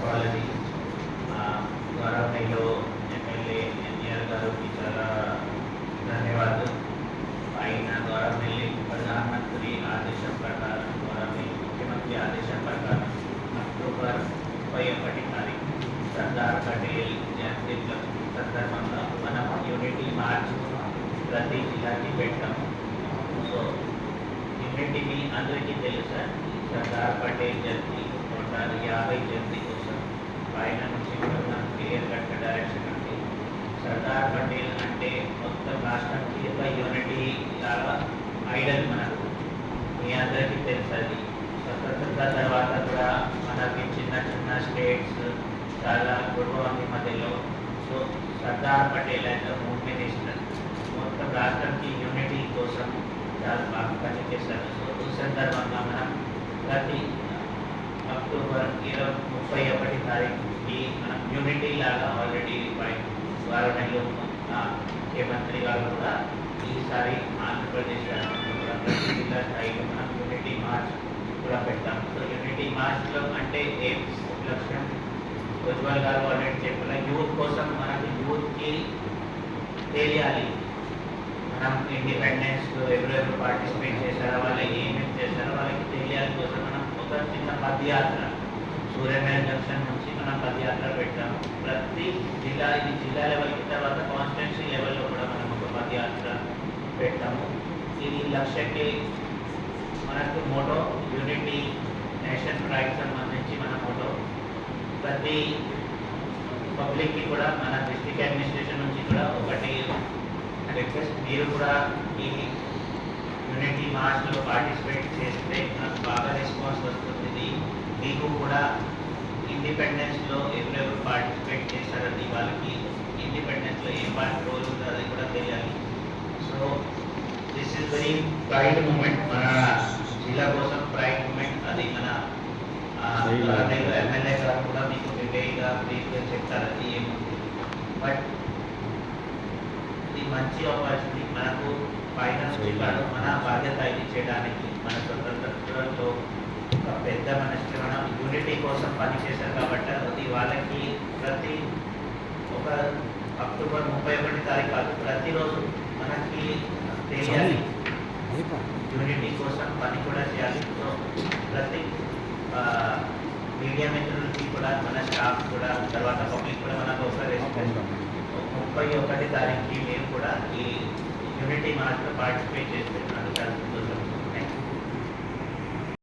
కావాలని గౌరవనీయులు ఎమ్మెల్యే ఎన్టీఆర్ గారికి చాలా ధన్యవాదాలు. ఆయన గౌరవనీయులు ప్రధానమంత్రి ఆదేశం ప్రకారం గౌరవనీయులు ముఖ్యమంత్రి ఆదేశం ప్రకారం అక్టోబర్ 31 తారీఖు సర్దార్ పటేల్ జయంతి సందర్భంగా మనం యూనిటీ మార్చ్ ప్రతి జిల్లాకి పెట్టాము. సో యూనిటీ మీ అందరికీ తెలుసా, సర్దార్ పటేల్ జయంతి 150 జయంతి కోసం పైన నుంచి మనం క్లియర్ కట్ డైరెక్షన్ ఉంది. సర్దార్ పటేల్ అంటే మొత్తం రాష్ట్రానికి ఒక యూనిటీ లాగా ఐడల్ మనకు. మీ అందరికీ తెలుసది. స్వతంత్రత తర్వాత కూడా మనకి చిన్న చిన్న స్టేట్స్ చాలా గొడవ ఉంది మధ్యలో. So Sardar Patel and home minister మొత్తం రాష్ట్రానికి యూనిటీ కోసం చాలా బాగా పనిచేశారు. సో ఈ సందర్భంగా మనం ప్రతి అక్టోబర్ 31 తారీఖుకి మనం యూనిటీ లాగా ఆల్రెడీ గవర్నమెంట్లో ముఖ్యమంత్రి గారు కూడా ఈసారి ఆంధ్రప్రదేశ్ రాష్ట్రంలో ప్రతి జిల్లా స్థాయిలో మనం యూనిటీ మార్చ్ కూడా పెట్టాం. సో యూనిటీ మార్చ్లో అంటే ఏం లక్ష్యం ఉజ్వల్ గారు ఆల్రెడీ చెప్పిన యూత్ కోసం మనకి యూత్కి తెలియాలి. మనం ఇండిపెండెన్స్ ఎవరెవరు పార్టిసిపేట్ చేశారో, వాళ్ళకి ఏమేమి చేశారో వాళ్ళకి తెలియాలి కోసం మనం ఒక చిన్న పదయాత్ర సూర్యమేర జంక్షన్ నుంచి మనం పదయాత్ర పెట్టాము. ప్రతి జిల్లా, ఇది జిల్లా లెవెల్కి తర్వాత కాన్స్టిట్యున్సీ లెవెల్లో కూడా మనం ఒక పదయాత్ర పెట్టాము. ఇది లక్ష్యకి మనకు మోటో యూనిటీ నేషన్ ప్రైడ్ సంబంధించి మన మోటో. ప్రతి పబ్లిక్కి కూడా మన డిస్ట్రిక్ట్ అడ్మినిస్ట్రేషన్ నుంచి కూడా ఒకటి రిక్వెస్ట్, మీరు కూడా ఈ యూనిటీ మార్చ్లో పార్టిసిపేట్ చేస్తే నాకు బాగా రెస్పాన్స్ వస్తుంది. మీకు కూడా ఇండిపెండెన్స్లో ఎవరెవరు పార్టిసిపేట్ చేశారని వాళ్ళకి ఇండిపెండెన్స్లో ఏం పార్టీ రోల్ ఉందో అది కూడా తెలియాలి. So this is very pride moment, మన జిల్లా కోసం ప్రైడ్ మూమెంట్. అది మన ఎమ్మెల్యే గారు కూడా మీకు డీటెయిల్గా బ్రీఫ్గా చెప్తారు అది ఏముంది. బట్ ఇది మంచి ఆపర్చునిటీ మనకు ఫైనాన్స్ కాదు, మన బాధ్యత ఇది చేయడానికి. మన స్వతంత్రంలో ఒక పెద్ద మనసు మనం యూనిటీ కోసం పనిచేశారు కాబట్టి అది వాళ్ళకి ప్రతి ఒక అక్టోబర్ 31 తారీఖు కాదు, ప్రతిరోజు మనకి తెలియాలి. యూనిటీ కోసం పని కూడా చేయాలి. సో ప్రతి మీడియా మిత్రులకి కూడా, మన స్టాఫ్ కూడా, తర్వాత పబ్లిక్ కూడా మనకు ఒక రెస్పాన్స్ 31 తారీఖుకి మేము కూడా ఈ యూనిటీ మార్చ్లో పార్టిసిపేట్ చేస్తే మనకు చాలా సంతోషం.